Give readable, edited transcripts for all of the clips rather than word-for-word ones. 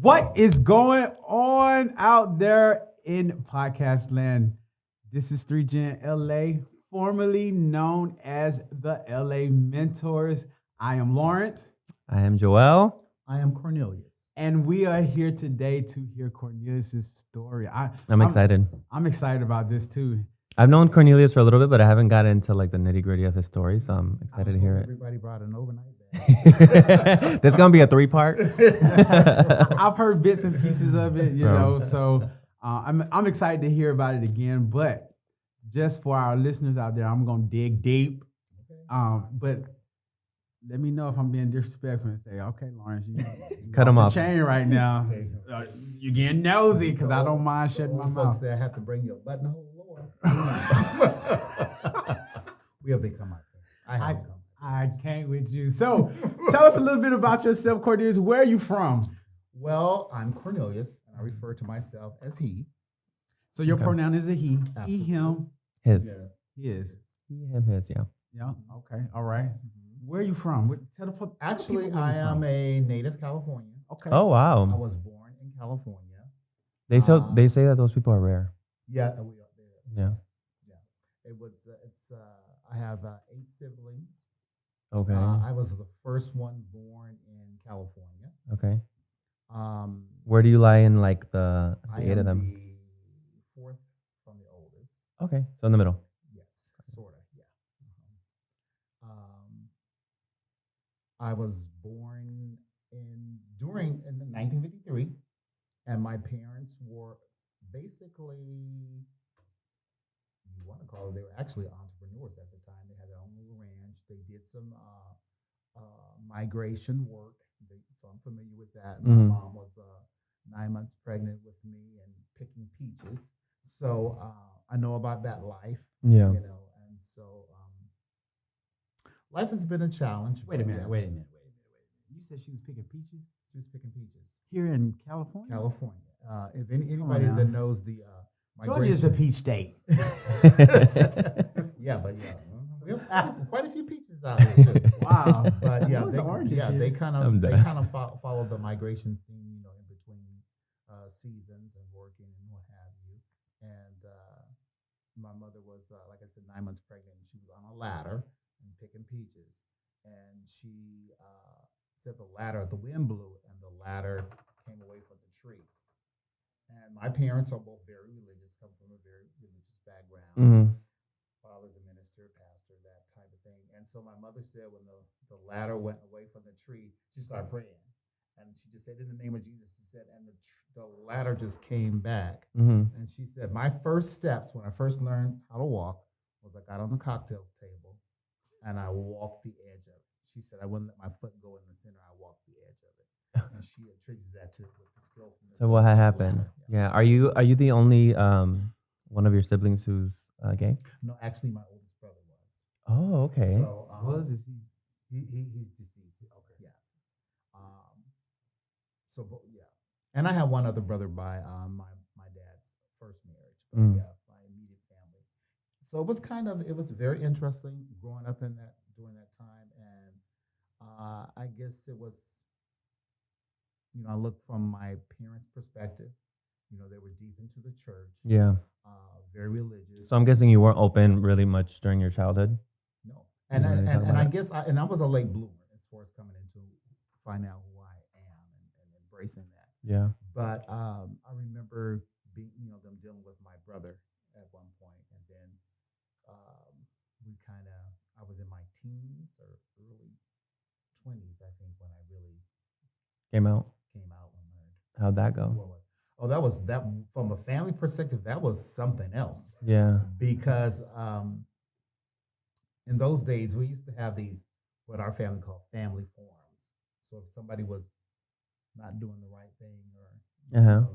What is going on out there in podcast land? This is 3Gen LA, formerly known as the LA Mentors. I am Lawrence. I am Joel. I am Cornelius. And we are here today to hear Cornelius' story. I'm excited. I'm excited about this too. I've known Cornelius for a little bit, but I haven't gotten into like the nitty gritty of his story, so I'm excited to hear it. Everybody brought an overnight bag. There's gonna be a 3-part. I've heard bits and pieces of it, you know, so I'm excited to hear about it again. But just for our listeners out there, I'm gonna dig deep. But let me know if I'm being disrespectful and say, okay, Lawrence, you Cut him off. chain right now. Okay. You're getting nosy because I don't mind shutting my Old mouth. folks say I have to bring you a buttonhole, Lord. We'll become our friends. I can't with you. So tell us a little bit about yourself, Cornelius. Where are you from? Well, I'm Cornelius, and I refer to myself as he. So your pronoun is a he. Absolutely. He, him. His. Yes. His. He, him, his, yeah. Yeah. Okay. All right. Where are you from? Tell the Actually, people where I you're from. am a native Californian. Okay. Oh I wow. was born in California. They say that those people are rare. Yeah, we are there. Yeah. It was. I have 8 siblings. Okay. I was the first one born in California. Okay. Um, Where do you lie in like the I 8 am of them? the 4th from the oldest. Okay. So in the middle. Yes, sort of. Yeah. I was born in 1953, and my parents were basically, you want to call it, they were actually entrepreneurs at the time. They had their own little ranch. They did some migration work, so I'm familiar with that. Mhm. My mom was 9 months pregnant with me and picking peaches, so I know about that life. Yeah. You know, and so life has been a challenge. Wait a but minute. yes, Wait a minute. You said she was picking peaches She was picking peaches. here in California. California. If anybody now. that knows the Georgia's a migration, peach state. yeah, but we have quite a few peaches out here too. Wow. But yeah, Those oranges here. they kind I'm of done. follow the migration scene, you know, in between seasons and working and what have you. And my mother was, like I said, 9 months pregnant, and she was on a ladder and picking peaches, and she said the wind blew, and the ladder came away from the tree. And my parents are both very religious, come from a very religious background. Mhm. Father's a minister, pastor, that type of thing. And so my mother said when the ladder went away from the tree, she started praying. And she just said, in the name of Jesus, she said, and the ladder just came back. Mhm. And she said, my first steps when I first learned how to walk was I got on the cocktail table and I walked the edge of it. She said, I wouldn't let my foot go in the center. I walked the edge of it. And she attributes that to with the skill from the So what had ladder. happened? Yeah. Are you the only one of your siblings who's gay? No, actually, my oldest brother was. Oh, Oh, okay. So is he? he's deceased. Okay. Yes. Yeah, and I have one other brother by my dad's first marriage. But Mm. yeah, my immediate family. So it was very interesting growing up during that time, and I guess it was, you know, I look from my parents' perspective. You know, they were deep into the church, Yeah. very religious. So I'm guessing you weren't open really much during your childhood. No, and You I, wanna talk and, and about I it? guess I was a late bloomer as far as coming into finding out who I am and embracing that. Yeah. But I remember them dealing with my brother at one point, and then I was in my teens or early 20s, I think, when I really Came out. came out and learned How'd that who I go? was. Oh, that from a family perspective, that was something else Yeah. because in those days we used to have these what our family called family forums. So if somebody was not doing the right thing or Uh-huh.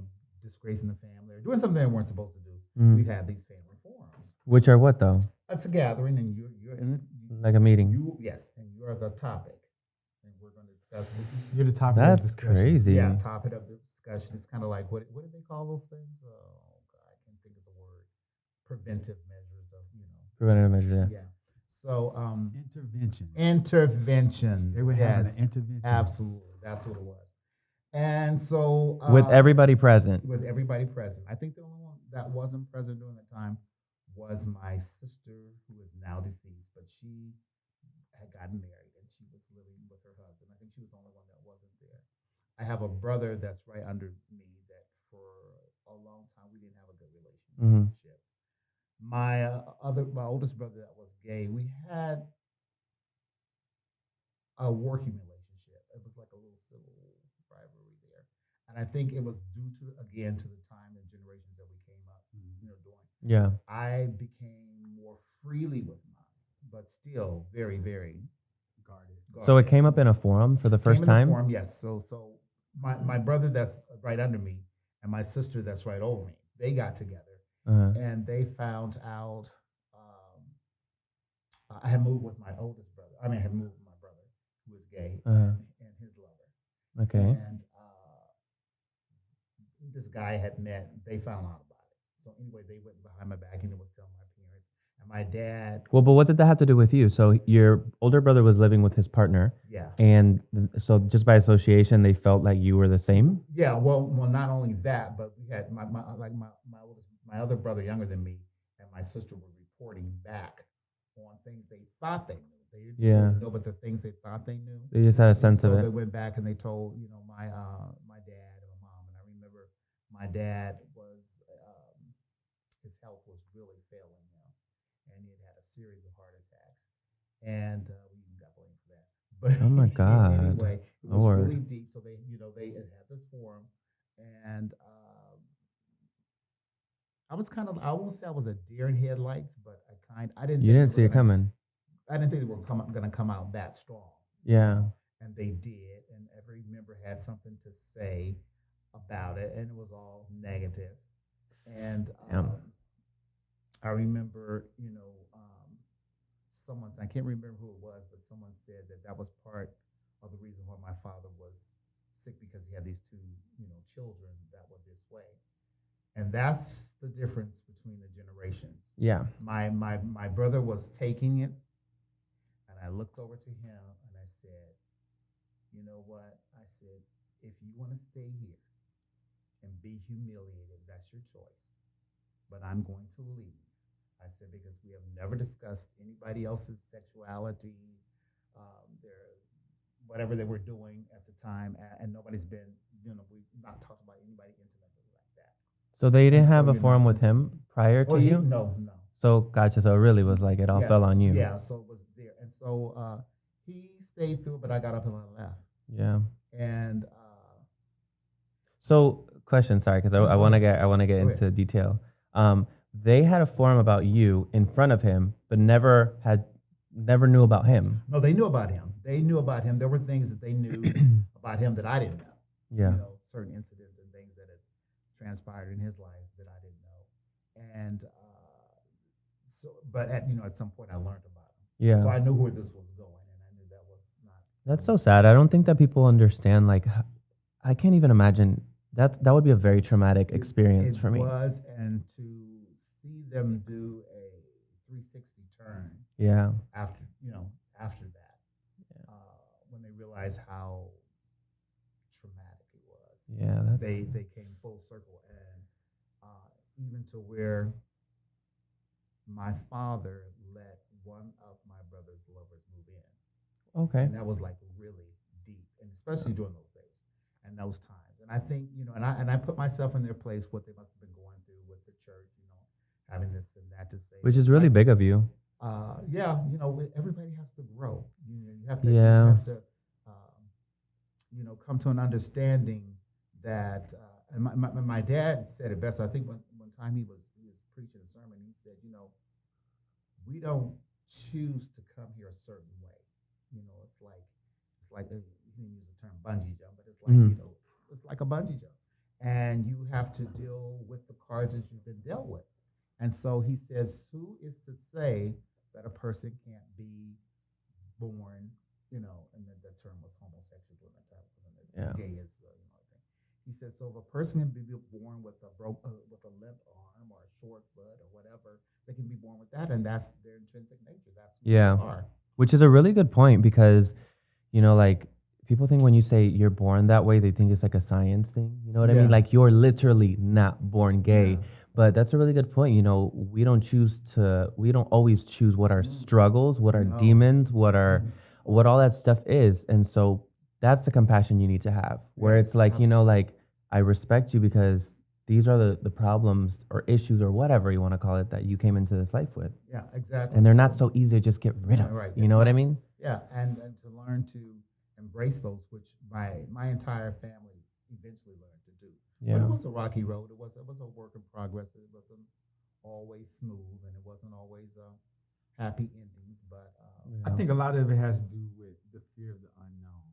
disgracing the family or doing something they weren't supposed to do, Mm. we'd have these family forums. Which are what though? It's a gathering, and you're in it. Like a meeting. Yes, and you are the topic, and we're going to discuss this. You're the topic of That's discussion. crazy. Yeah, topic of the discussion. It's kind of like what do they call those things? Oh God, I can't think of the word. Preventive measures of Preventative measure. yeah. So Intervention. interventions. They were having yes, an intervention. absolutely. That's what it was. And so with everybody present. with everybody present. I think the only one that wasn't present during that time was my sister, who is now deceased, but she had gotten married and she was living with her husband. I think she was the only one that wasn't there. I have a brother that's right under me that for a long time we didn't have a good Mm-hmm. relationship. My oldest brother that was gay, we had a working relationship. It was like a little civil rivalry there, and I think it was due to again to the time and generations that we came up, doing. Yeah. I became more freely with mine, but still very, very Guarded. So it came up in a forum for the first Came in time? the forum, yes. So my brother that's right under me and my sister that's right over me, they got together Uh-huh. and they found out I had moved with my oldest brother. I mean, I had moved with my brother who was gay and his lover. Okay. And this guy had met, they found out about it. So anyway, they went behind my back and it was telling my parents. And my dad, Well, but what did that have to do with you? So your older brother was living with his partner, yeah. and so just by association, they felt like you were the same? Yeah, well, not only that, but we had my other brother younger than me and my sister were reporting back on things they thought they knew. They didn't really know, but the things they thought they knew. They just had a sense of So it. they went back and they told my dad and my mom, and I remember my dad was his health was really failing him, and he had a series of heart attacks, and we even got blamed for that. But Oh my God. anyway, it was Lord. really deep. So they had this forum, and I won't say I was a deer in headlights, but I didn't. You didn't see it coming. I didn't think they were going to come out that strong. Yeah. And they did, and every member had something to say about it, and it was all negative. And I remember, I can't remember who it was, but someone said that was part of the reason why my father was sick, because he had these two, children that were this way. And that's the difference between the generations. Yeah. My brother was taking it, and I looked over to him and I said, you know what? I said, if you want to stay here and be humiliated, that's your choice. But I'm going to leave. I said, because we have never discussed anybody else's sexuality, whatever they were doing at the time, and nobody's been, we've not talked about anybody intimately like that. So they didn't have a you're forum not with him prior to you? No. So gotcha. So it really was like it all Yes, fell on you. Yeah, so it was there. And so he stayed through, but I got up and I left. Yeah. And So question, sorry, because I want to get into detail. They had a forum about you in front of him, but never knew about him. no, they knew about him. They knew about him. There were things that they knew about him that I didn't know. Yeah. Certain incidents and things that had transpired in his life that I didn't know. And but at some point I learned about him. Yeah. So I knew where this was going, and I knew that was not. That's so sad. I don't think that people understand. Like, I can't even imagine that would be a very traumatic experience for me. It was, and to see them do a 360 turn. Yeah. After that, when they realized how traumatic it was. Yeah. They came full circle, and even to where my father let one of my brother's lovers move in. Okay. And that was like really deep, and especially during those days and those times. And I think, and I put myself in their place, what they must have been going through with the church, having this and that to say. Which is really big of you. Yeah, everybody has to grow. You have to, come to an understanding that. And my dad said it best. I think one time he was preaching a sermon. He said, we don't choose to come here a certain way. It's like he didn't use the term bungee jump, but it's like it's like a bungee jump, and you have to deal with the cards that you've been dealt with. And so he says, who is to say that a person can't be born, and the term was homosexual during that time, wasn't it? Gay is, thing. He said, so if a person can be born with a limp arm or a short foot or whatever, they can be born with that, and that's their intrinsic nature. That's who they are. Which is a really good point because, like people think when you say you're born that way, they think it's like a science thing. You know what I Yeah. mean? Like you're literally not born gay. Yeah. But that's a really good point. You know, we don't always choose what our struggles, what our No. demons, what all that stuff is. And so that's the compassion you need to have, where Yes, it's like, you know, absolutely. like I respect you because these are the problems or issues or whatever you want to call it that you came into this life with. Yeah, exactly. And they're not so easy to just get rid of. Right. You It's know what I not- mean? Yeah, and to learn to embrace those, which my entire family eventually learned to do. But Yeah. it was a rocky road. It was a work in progress. It wasn't always smooth, and it wasn't always happy endings. But I think a lot of it has to do with the fear of the unknown.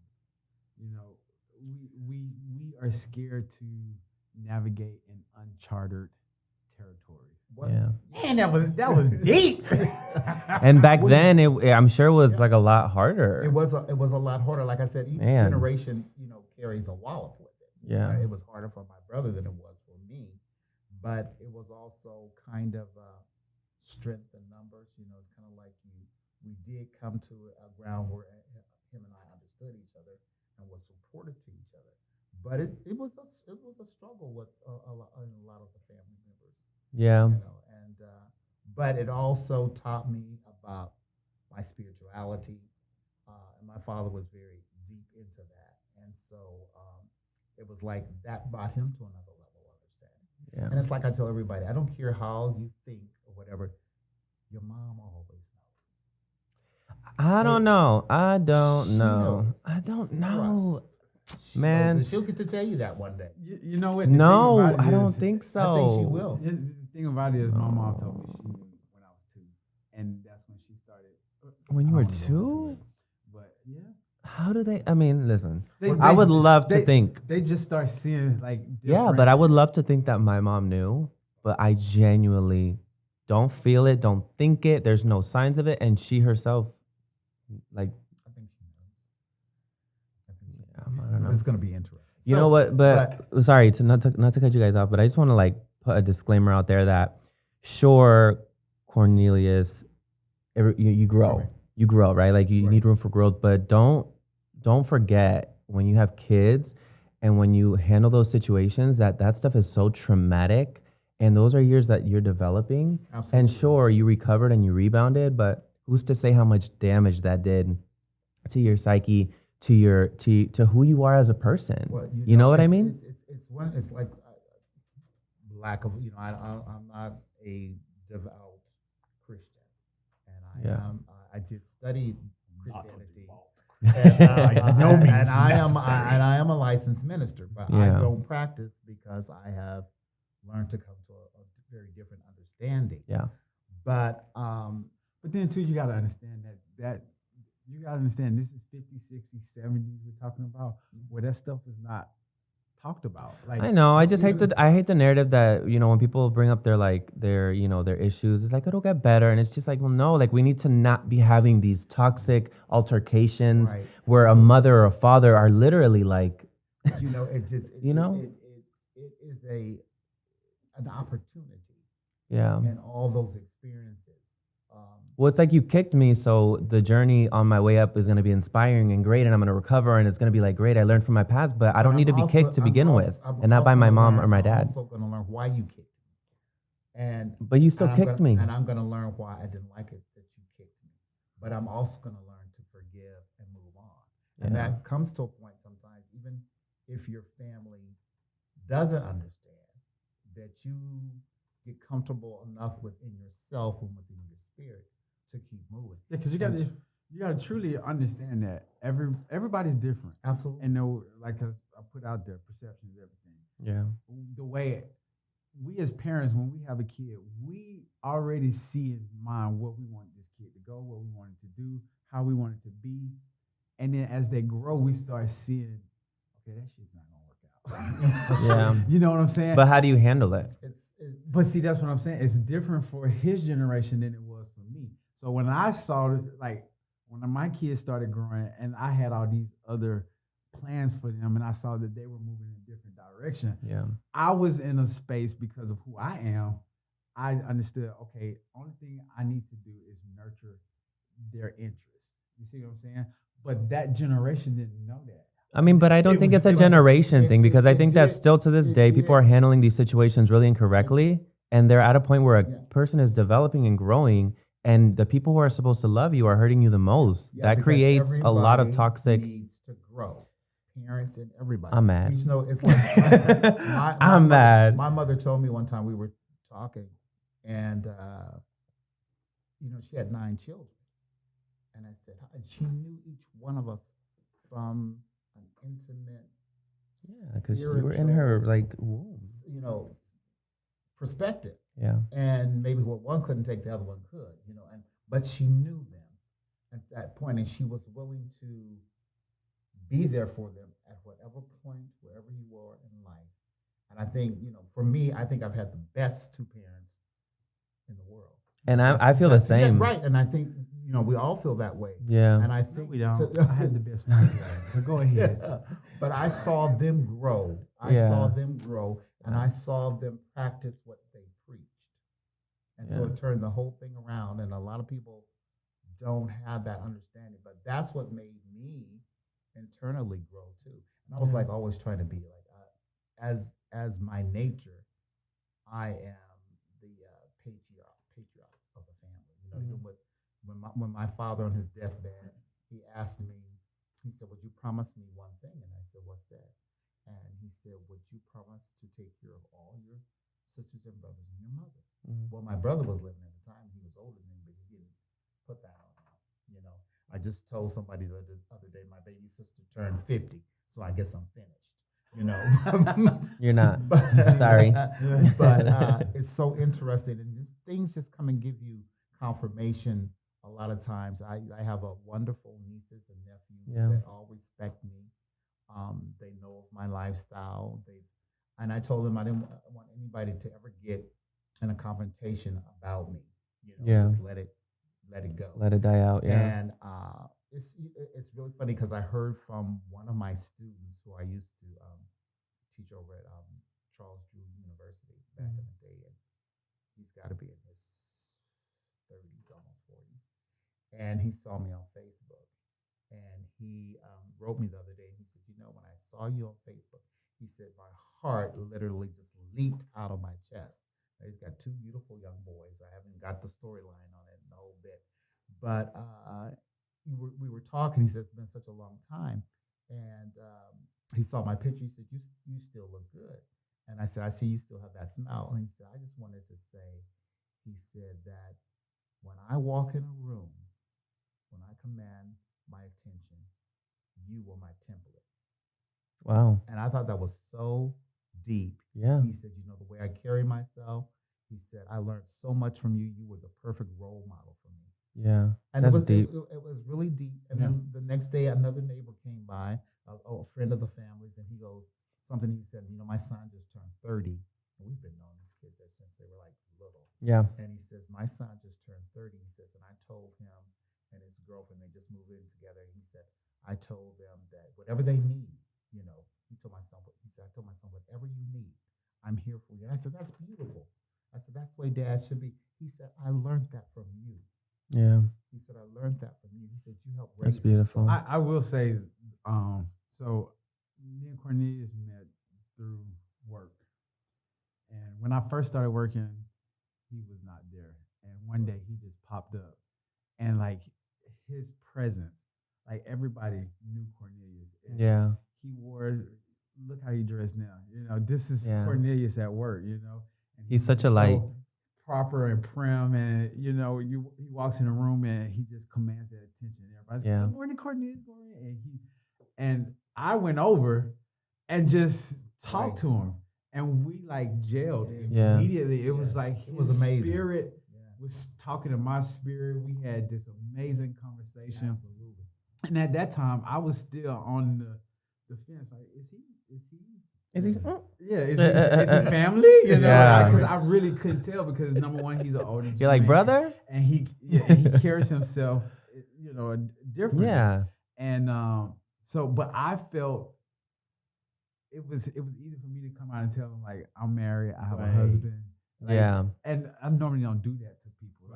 You know, we are scared to navigate in uncharted territories. what, Yeah. Man, that was deep. And back When- then, I'm sure it was like a lot harder. it was a lot harder. Like I said, each Man. generation, carries a wallop with it. Yeah. It was harder for my brother than it was for me, but it was also kind of strength in numbers. It's kind of like we did come to a ground where him and I understood each other and was supportive to each other. But it was a struggle with a lot of the family members. Yeah. And but it also taught me about my spirituality, and my father was very deep into that, and so it was like that brought him to another level of understanding. Yeah. And it's like I tell everybody, I don't care how you think or whatever, your mom always knows. I don't know. I don't She know. knows. I don't know. She Man. knows, and she'll get to tell you that one day. You know what? the thing No, about it I don't is- think so. I think she will. The thing about it is, my mom told me she knew when I was 2, and that's when she started. When you I were don't wanna go into 2? it, but yeah, How do they? I mean, listen. They- I they- would love to they- think. they just start seeing like. Yeah, but different- I would love to think that my mom knew, but I genuinely don't feel it, don't think it. There's no signs of it, and she herself, like, I think she knows. I think she yeah, knows. I don't know. It's going to be interesting. You So, know what? But sorry to not to cut you guys off, but I just want to like put a disclaimer out there that sure, Cornelius, you grow, Right. you grow, right? Like you Right. need room for growth, but don't forget when you have kids and when you handle those situations that stuff is so traumatic, and those are years that you're developing. Absolutely. And sure, you recovered and you rebounded, but who's to say how much damage that did to your psyche, to who you are as a person? Well, you know what I it's- mean? It's like lack of, I'm not a devout Christian, and Yeah. I did study Not a Christianity. devout And, no means and necessary. I am a licensed minister, but Yeah. I don't practice because I have learned to come to a very different understanding. Yeah. But But then too, you gotta understand that you gotta understand this is 50s, 60s, 70s we're talking about, where that stuff is not talked about. Like I know. I just hate the narrative that, when people bring up their issues, it's like it'll get better. And it's just like, well, no, like we need to not be having these toxic altercations Right. where a mother or a father are literally like, it just You know? it is an opportunity yeah. in all those experiences. Well, it's like you kicked me, so the journey on my way up is going to be inspiring and great, and I'm going to recover, and it's going to be like, great, I learned from my past, but I don't need to be kicked to begin with, and not by my mom or my dad. I'm also going to learn why you kicked me. But you still I'm kicked gonna- me. And I'm going to learn why I didn't like it that you kicked me. But I'm also going to learn to forgive and move on. And Yeah. that comes to a point sometimes, even if your family doesn't understand, that you get comfortable enough within yourself and within your spirit to keep moving. Yeah, because you gotta truly understand that everybody's different. Absolutely. And know, like I put out there, perception is everything. Yeah. The way we as parents, when we have a kid, we already see in mind what we want this kid to go, what we want it to do, how we want it to be. And then as they grow, we start seeing, okay, that shit's not gonna work out. Yeah. You know what I'm saying? But how do you handle it? But see, that's what I'm saying. It's different for his generation than it was for me. So when I saw, like, when my kids started growing and I had all these other plans for them and I saw that they were moving in a different direction, Yeah. I was in a space because of who I am. I understood, okay, only thing I need to do is nurture their interest. You see what I'm saying? but that generation didn't know that. I mean, but I don't think it's a generation thing because I think that still to this day, people are handling these situations really incorrectly. And they're at a point where a person is developing and growing, and the people who are supposed to love you are hurting you the most. That creates a lot of toxic. Needs to grow. Parents and everybody. I'm mad. You know, it's like I'm mad. My mother told me one time we were talking, and she had 9 children, and I said, and she knew each one of us from an intimate, because you were in her womb. Perspective. Yeah. And maybe what one couldn't take, the other one could, but she knew them at that point, and she was willing to be there for them at whatever point, wherever you were in life. And I think, for me, I think I've had the best 2 parents in the world. And I feel the same. Yeah, right. And I think, we all feel that way. Yeah. And I think we don't. I had the best one. But go ahead. Yeah. But I saw them grow. I saw them grow, and I saw them practice what they preached. And so it turned the whole thing around. And a lot of people don't have that understanding. But that's what made me internally grow too. And I was always trying to be as my nature, I am the patriarch of the family. Even with when my father on his deathbed, he asked me, he said, "Would you promise me one thing?" And I said, "What's that?" And he said, "Would you promise to take care of all your sisters and brothers and your mother?" Well, my brother was living at the time. He was older than me, but he didn't put that on him. I just told somebody the other day my baby sister turned 50, so I guess I'm finished. You're not. Sorry. But it's so interesting, and things just come and give you confirmation. A lot of times, I have a wonderful nieces and nephews that all respect me. They know of my lifestyle. And I told them I didn't want anybody to ever get in a confrontation about me. Just let it go. Let it die out. Yeah. And it's really funny because I heard from one of my students who I used to teach over at Charles Drew University back in the day, and he's got to be in his 30s, almost 40s. And he saw me on Facebook, and he wrote me the other day, and he said, when I saw you on Facebook, he said, my heart literally just leaped out of my chest. Now, he's got 2 beautiful young boys. I haven't got the storyline on it in a whole bit. But we were talking. He said, it's been such a long time. And he saw my picture. He said, you still look good. And I said, I see you still have that smile. And he said, I just wanted to say, he said that when I walk in a room, when I command my attention, you were my template. Wow. And I thought that was so deep. Yeah. He said, the way I carry myself, he said, I learned so much from you. You were the perfect role model for me. Yeah. And that's deep. It was really deep. And then the next day, another neighbor came by, a friend of the family's, and he goes, he said, my son just turned 30. And we've been knowing these kids since they were little. Yeah. And he says, my son just turned 30. He says, and I told him and his girlfriend, they just moved in together. He said, I told them that whatever they need, he told my son, I told my son, whatever you need, I'm here for you. And I said, that's beautiful. I said, that's the way dad should be. He said, I learned that from you. Yeah. He said, I learned that from you. He said, you helped raise That's beautiful. I will say, so me and Cornelius met through work. And when I first started working, he was not there. And one day he just popped up. And his presence, everybody knew Cornelius. And yeah. He wore, look how he dressed now. This is Cornelius at work, And he's such a light. Proper and prim, and he walks in the room and he just commands that attention. Everybody's like, good morning, Cornelius. And I went over and just talked to him, and we gelled immediately. It was it was amazing. Spirit was talking to my spirit. We had this amazing conversation. Absolutely. And at that time, I was still on the fence. Is he? Is he? Yeah, is he family? Because I really couldn't tell because number one, he's an older. You're like, brother, and he carries himself, different. Yeah. And but I felt it was easy for me to come out and tell him I'm married, I have a husband. And I normally don't do that to people.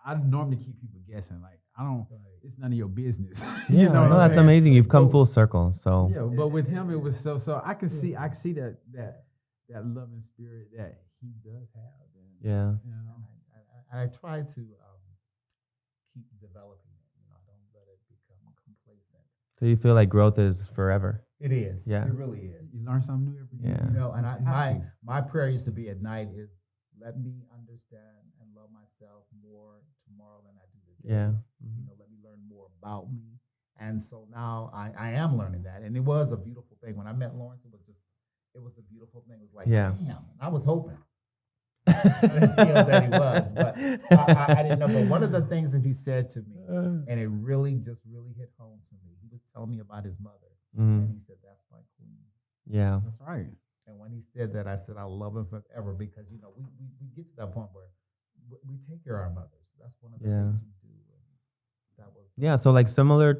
I normally keep people guessing. Like I don't. It's none of your business. Yeah, you know what I'm that's saying? amazing. You've come full circle. So Yeah, but with him it was so I can see that loving spirit that he does have. And, yeah. you know, I try to keep developing it. You know, I don't let it become complacent. So you feel like growth is forever. It is. Yeah. It really is. you learn something new every day. Yeah. You know, and Have to. my prayer used to be at night is let me understand and love myself more tomorrow than I do today. Yeah. You know, let me learn more about me. And so now I am learning that. And it was a beautiful thing. When I met Lawrence, it was a beautiful thing. It was like, Yeah. damn. I was hoping. I didn't feel that he was, but I didn't know. But one of the things that he said to me, and it really hit home to me, he was telling me about his mother. And he said, that's my queen. Yeah. That's right. And when he said that, I said, I love him forever because, you know, we get to that point where we take care of our mothers. That's one of the things we do. And that was Yeah. So like similar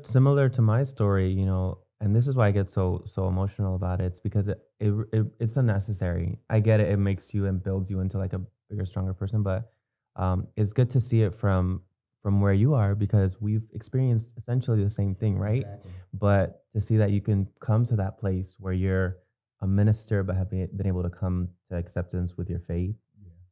to my story, you know, and this is why I get so emotional about it. It's because it's unnecessary. I get it. It makes you and builds you into like a bigger, stronger person. But it's good to see it from where you are because we've experienced essentially the same thing, right? Exactly. But to see that you can come to that place where you're a minister, but have been able to come to acceptance with your faith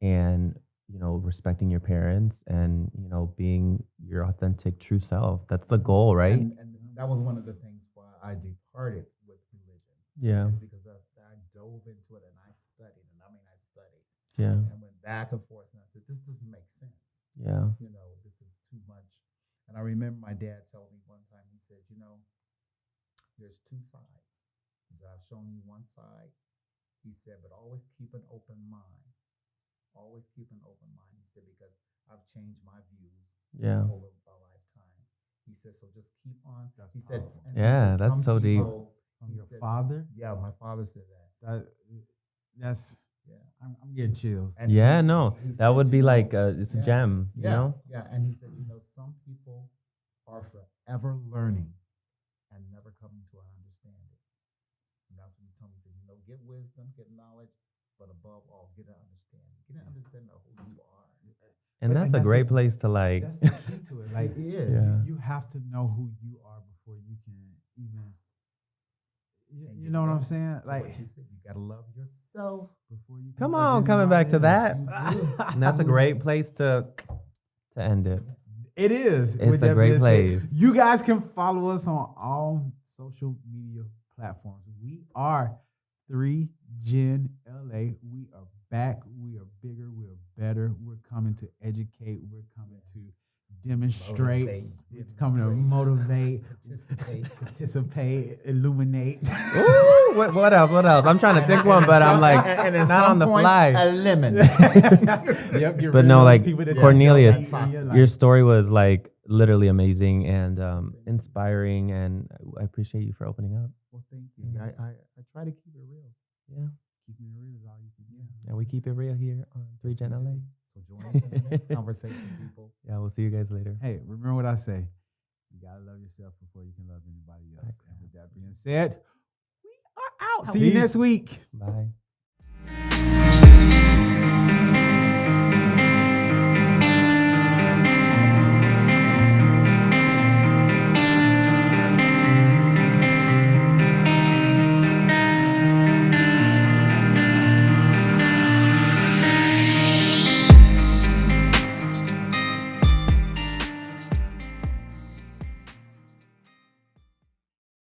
and, you know, respecting your parents and, you know, being your authentic, true self. That's the goal, right? And that was one of the things why I departed with religion. Yeah. It's because I dove into it and I studied. And I mean, I studied. Yeah. And went back and forth. And I said, this doesn't make sense. Yeah. You know, this is too much. And I remember my dad telling me one time, he said, you know, there's two sides. He said, I've shown you one side. He said, but always keep an open mind. Always keep an open mind. He said, because I've changed my views over a lifetime. He said, so just keep on. He said, Yeah, that's so deep. From your father? Yeah, my father said that. That's Yeah. I'm getting chills. And Yeah, he no, that said, would be you know, like it's a gem, you know? Yeah, and he said, you know, some people are forever learning and never coming to an understanding. And that's what he told me. He said, you know, get wisdom, get knowledge, but above all, get an understanding. Get an understanding of who you are. And that's a great place to like. That's the key to it. Like It is. Yeah. you have to know who you are before you can even. And You know what I'm saying? to Like what you said, you gotta love yourself. before you. Can Come love on, coming back to anybody that. else. And that's a great place to end it. It is. It's With a that great being said, place. you guys can follow us on all social media platforms. We are 3Gen LA. We are back. We are bigger. We are better. We're coming to educate. We're coming to demonstrate. We're coming to motivate, participate, illuminate. Ooh, what else? What else? I'm trying to think one, but I'm like and at not some on the points, fly. a lemon. Yep, get But rid no, of those like people that Cornelius, don't like you in your your life. story was like literally amazing and inspiring, and I appreciate you for opening up. Well, thank you. I try to keep it real. Yeah, Keeping it real is all you can do. and we keep it real here on 3Gen LA. So join us in the next conversation, people. Yeah, we'll see you guys later. Hey, remember what I say. You gotta love yourself before you can love anybody else. Facts. And with that being said, we are out. See you next week. Bye.